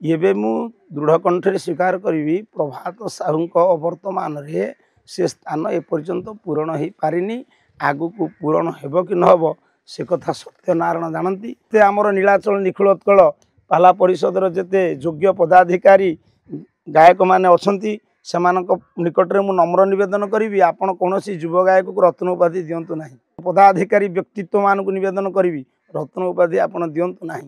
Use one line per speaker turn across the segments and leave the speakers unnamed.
एबे मु दृढ़ कंठे स्वीकार करी प्रभात साहू अवर्तमान से स्थान एपर्यंत पूरण हो पारिनी आगु को पूरण हेब कि नहब से कथा सत्यनारायण जानती ते आमर नीलाचल निखिल उत्कल पाला परिषदर जेते योग्य पदाधिकारी गायक माने अछंती सेमानक निकट में नम्र निवेदन करी आपण कौन युव गायक को रत्न उपाधि दिंतु ना पदाधिकारी व्यक्तित्व मान को निवेदन करी रत्न उपाधि आपण दिंतु ना।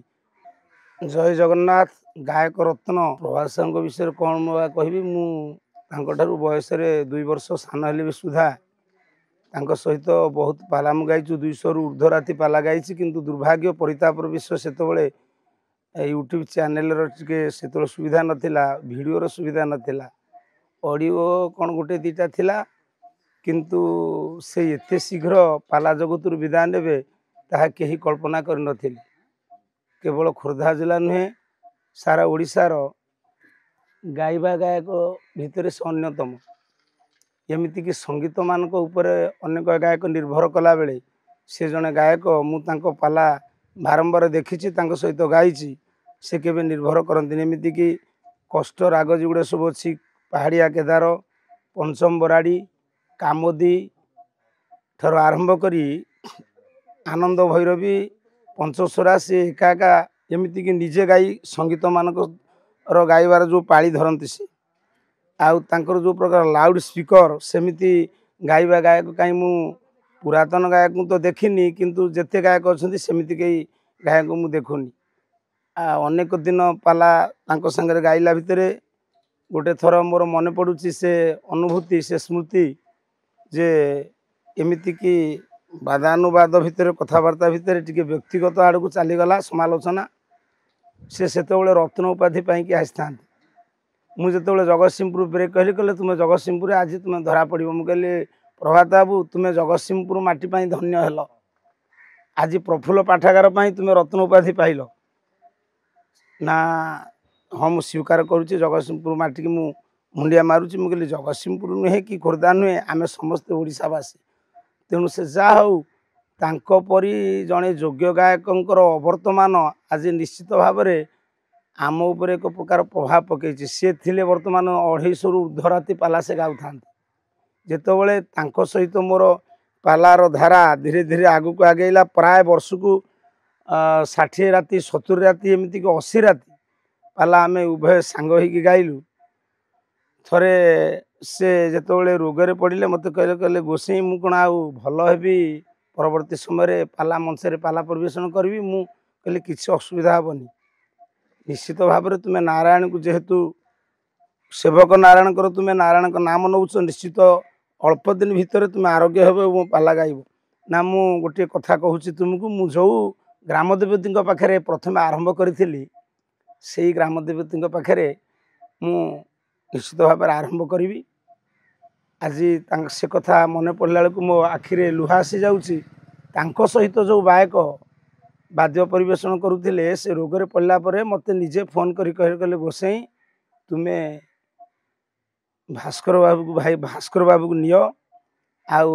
जय जगन्नाथ। गायक रत्न प्रभात साहू विषय कौन कहबी मुझे बयस 2 वर्ष सान हेले भी सुधा सहित बहुत पाला मु गाई 200 रु ऊर्ध्व राति पाला गाई किंतु दुर्भाग्य परितापर विषय से यूट्यूब चैनल से सुविधा नाला वीडियोर सुविधा नाला ऑडियो कौन गोटे दीटा थिला किंतु से एते शीघ्र पाला जगत विदाय ने ताहा केही कल्पना कर नथिले। केवल खोर्धा जिला नुहे सारा ओडिशार गायबा गायक भितर से अन्यतम एमती कि संगीत मानक उपरे अनेक गायक निर्भर कला बेले से जने गायक मु पाला बारंबार देखी सहित गाई से केवे निर्भर करती एमती कि कष्ट राग जुगुड़े सब अच्छी पहाड़िया केदार पंचम बराड़ी कामोदी ठार आरंभ करी आनंद भैरवी पंचस्वरा से एका एका एमती कि निजे गाई संगीत मानक गायबार जो पाली धरती से आउ तांकर जो प्रकार लाउड स्पीकर सेमिति गायबा गायक कहीं मु पुरातन गायक तो देखिनी किंतु जेते गायक अच्छा सेमिति कई गायक मु देखुनी अनेक दिन पाला तांको संगे गाइला भितर गोटे थर मोर मन पड़ुची से अनुभूति से स्मृति जे एमिति कि वादानुवाद भितर कथबार्ता भितर टिके व्यक्तिगत आड़ को चलीगला समालोचना से सेतेबेले रत्न उपाधि पाई आसी था मुझे जगतसिंहपुर ब्रेक कहली कहले तुम जगतसिंहपुर आज तुम धरा पड़ मुझे प्रभात बाबू तुम्हें जगतसिंहपुर माटी धन्य हेल आज प्रफुल्ल पाठागार तुम रत्न उपाधि पाइल ना हाँ मुझे स्वीकार करुच्ची जगतसिंहपुर माटी की मुंडिया मारुची मुझे जगतसिंहपुर नुहे कि खोर्धा नुहे आम समस्ते ओडिशावासी तेणु से जा हूँ तांकोपरी जड़े योग्य गायकंकर अवर्तमान आज निश्चित भाव में आम उपर एक प्रकार प्रभाव पकई सी थे बर्तमान 250 रु ऊर्ध्व राति पाला से गाँव था जितेबले सहित मोर पालार धारा धीरे धीरे आगू को आगेला प्राय वर्ष को 60 राति 70 राति एमती 80 राति पाला आम उभय सांग हो गाइलु थरे से जितेबले रोगे पड़े मत कहले गोसाई मु कौन आउ भल हेबी परवर्ती समय पाला मंच पाला परिवेशन करी मु कहले किसी असुविधा हेनी निश्चित भाव में तुम्हें नारायण को जेहेतु सेवक नारायण कर तुम्हें नारायण का नाम नौच निश्चित अल्प दिन भितर तुम्हें आरोग्य हो पाला गाइब ना मु गोटे कथा कहूँ तुमको मु जो ग्रामदेवती पाखे प्रथम आरंभ करी से ग्रामदेवती पाखे मु निश्चित भाव में आरंभ करी आज से कथा मन पड़ा बेलू मो आखिरे लुहा आसी जाऊँगी सहित जो गायक वाद्य परिवेशन करुले से रोगे पड़ला मत निजे फोन कर कहले गोसाई तुम्हें भास्कर बाबू को भाई भास्कर बाबू को नियो आउ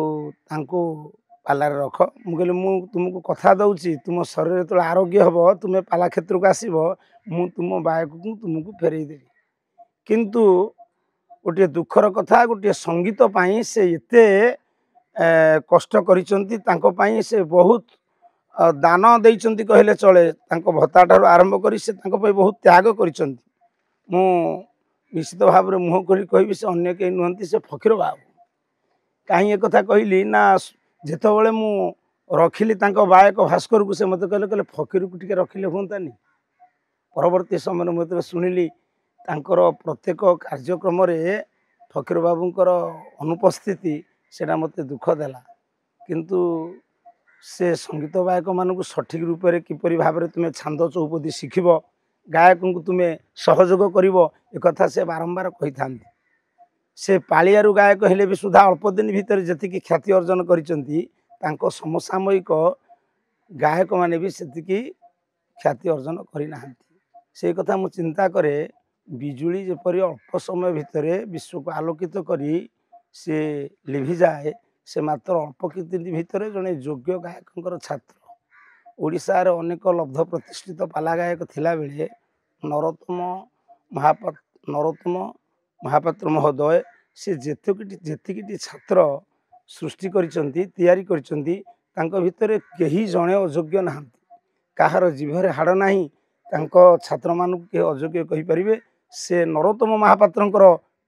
पालार रख मुझे तुमको कथा दूची तुम शरीर जो आरोग्य हम तुम्हें पाला क्षेत्र को आसब मु तुम बायक को तुमको फेरई देवी किंतु गोटे दुखर कथा गोटे संगीत पाई से एते कष्ट करिसंती तांको पाई से बहुत दान देइचंती कहले चले भत्ता ठार आरंभ करी से बहुत त्याग करिसंती मु निश्चित भाव में मुह कर कहि से अन्य कहीं नुहंती से फकीर बाबू कहीं एक कथा कहली ना जितेबले मु रखिली गायक भास्कर को से मत कहले कहले फकीर को टिके रखिले हुंतानी परवर्ती समय मत शुणिली प्रत्येक कार्यक्रम रे फकीर बाबूंकर अनुपस्थिति सेटा मत दुख देला किंतु से संगीत गायक मानक सठिक रूप से किपरि भाव में तुम्हें छांद चौपदी शिखब गायक को तुम्हें सहयोग कर एक से बारंबार कही था से पालियारू गायक हेले भी सुधा अल्प दिन भितर जी ख्याति अर्जन कर समसामयिक गायक माने भी से ख्याति अर्जन करना से कथा मु चिंता करे बिजुली जेपरी अल्प समय भितर विश्व को आलोकित करी से लिभि जाए से मात्र अल्प किति भितर जड़े योग्य गायक छात्र ओडिशार अनेक लब्ध प्रतिष्ठित पाला गायक थिला बेले नरोत्तम महापात्र महोदय से जेतिकी छात्र सृष्टि करिसेंती भितर कहीं जड़े अयोग्य ना कहार जीभर हाड़ ना छात्र मान अयोग्य कहीपर से नरोत्तम महापात्र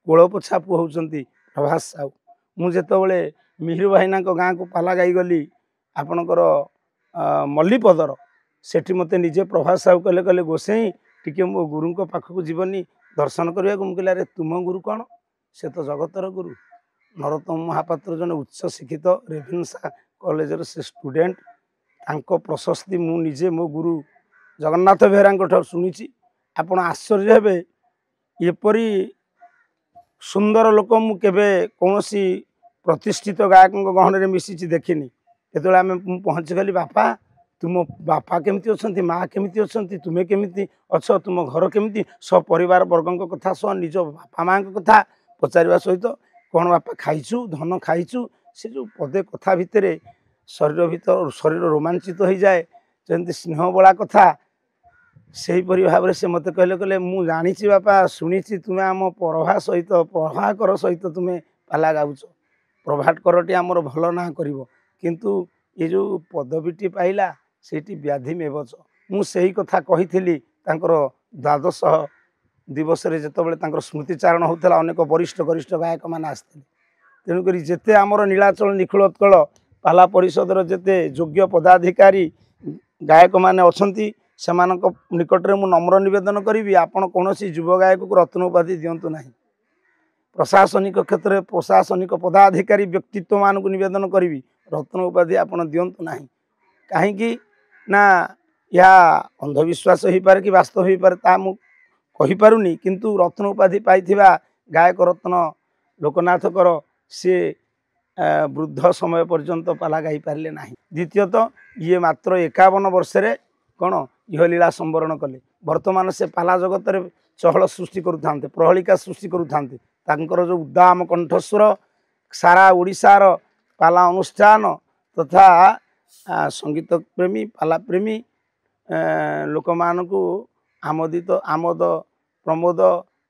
कोलपोछा पुଅ होउचंती प्रभास साहू मुझे मिहिर भाईना गाँ को पाला गाई गली आपणकर मल्लीपदर सेठी मते निजे प्रभास साहू कहले कहले गोसाई टिके मो गुरु पाखक जीवनी दर्शन करने को कहले अरे तुम गुरु कौन से तो जगतर गुरु नरोत्तम महापात्र जन उच्च शिक्षित रेभेन्सा कॉलेजर से स्टूडेंट तांको प्रशस्ति मु निजे मो गुरु जगन्नाथ बेहेरा शुणी आपण आश्चर्य हेबे एपरी सुंदर लोक मुझे कौन प्रतिष्ठित गायक गहन में मिसी देखनी जो आम पहुँची गली बापा तुम बापा केमती अच्छा माँ केमती अच्छा तुम्हें केमती अच्छ तुम घर केमती सब परिवार वर्गों कथा सह निज बापा माँ कथा पचार सहित कौन बापा खाइचु धन खाइचु से जो पदे कथा भितर शरीर रोमांचित हो जाए जमी स्नेह बड़ा कथा से भाव से मत कहले कहले मु जानी बापा शुणी तुम्हें आम प्रभाकर सहित तुम्हें पाला गाउच प्रभाकर टी आमर भल ना कर किंतु ये जो पदवीटी पाइला सेठी व्याधि में बच मुझे कथा कही द्वादश दिवस जो स्मृतिचारण होता अनेक वरिष्ठ गरिष्ठ गायक मैंने आसते तेणुक जिते आमर नीलाचल निखिलोत्कल पाला परिषदर जिते योग्य पदाधिकारी गायक मैंने अच्छा से निकट में मु नम्र निवेदन करी आपण कौन युव गायक को रत्न उपाधि दिंतु ना प्रशासनिक क्षेत्र में प्रशासनिक पदाधिकारी व्यक्तित्व मान को निवेदन करी रत्न उपाधि आप दिंतु ना कहीं ना या अंधविश्वास हो पारे कि वास्तव हो पारे ता मु कहीपरुनी किंतु रत्न उपाधि पाइथिबा गायक रत्न लोकनाथकर सी वृद्ध समय पर्यंत पाला गाई पारे ना द्वितीयतः ये मात्र 51 वर्ष कौन इहलीला संवरण कले वर्तमान से पाला जगत में चहल सृष्टि करुता प्रहलिका सृष्टि करुता जो उद्दाम कंठस्वर सारा ओडिशार पाला अनुष्ठान तथा संगीत प्रेमी पाला प्रेमी लोक मानू आमोदित आमोद प्रमोद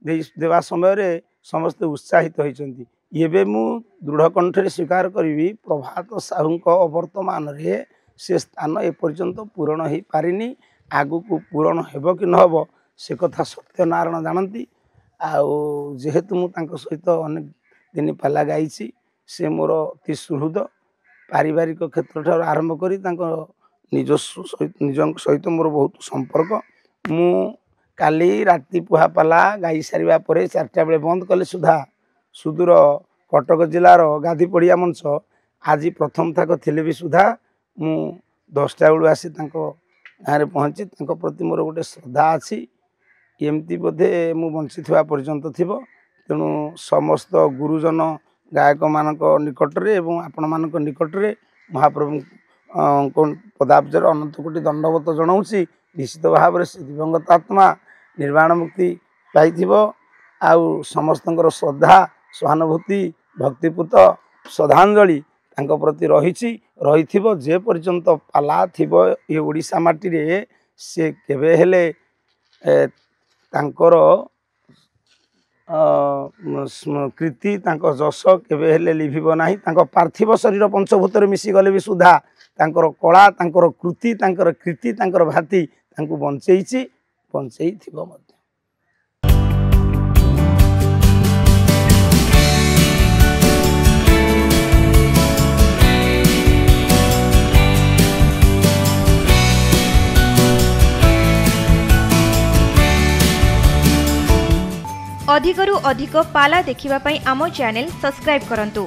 देवा समय समस्ते उत्साहित होती ये मु दृढ़ कंठे स्वीकार करी प्रभात साहू अवर्तमान से स्थान एपर्यंत पूरण हो पारिनी आगु को पूरण हेब कि नहब से कथा सत्यनारायण जानती जेहेतु मुझे सहित अनेक दिन पाला गाई से मोर अति सुहृद पारिवारिक क्षेत्र आरंभ करी निज सहित मोर बहुत संपर्क मु काली राति पुहा पाला गाई सारिबा परे 4टा बेले बंद कले सुधा सुदूर कटक जिलार गाधी पड़िया मंच आज प्रथम थाक थिले भी सुधा मु 10टा बेलू आसी गाँव में पहुँची प्रति मोर गोटे श्रद्धा अच्छी एमती बोधे मु बंची पर्यंत थी तेणु समस्त गुरुजन गायक मान निकटरे एवं आपण मान निकटरे महाप्रभु पदाब्जर अनंत कोटि दंडवत जनाऊँगी निश्चित भाव से दिवंगत आत्मा निर्वाण मुक्ति पाई आउ समस्त श्रद्धा सहानुभूति भक्तिपूत श्रद्धांजलि प्रति रही जे पर्यंत पाला थी ये ओडिशा माटी रे से केबे हेले तांकर कृति तांको जस केबे हेले लिभिब नाही तांको पार्थिव शरीर पंचभूत मिसी गले भी सुधा तांकर कला तांकर कृति तांकर कृति तांकर भाति तांको बंचेइछि बंचेइ थिबो मध्य।
अधिकरु अधिक पाला देखिबा पई आमो चैनल सब्सक्राइब करंतु।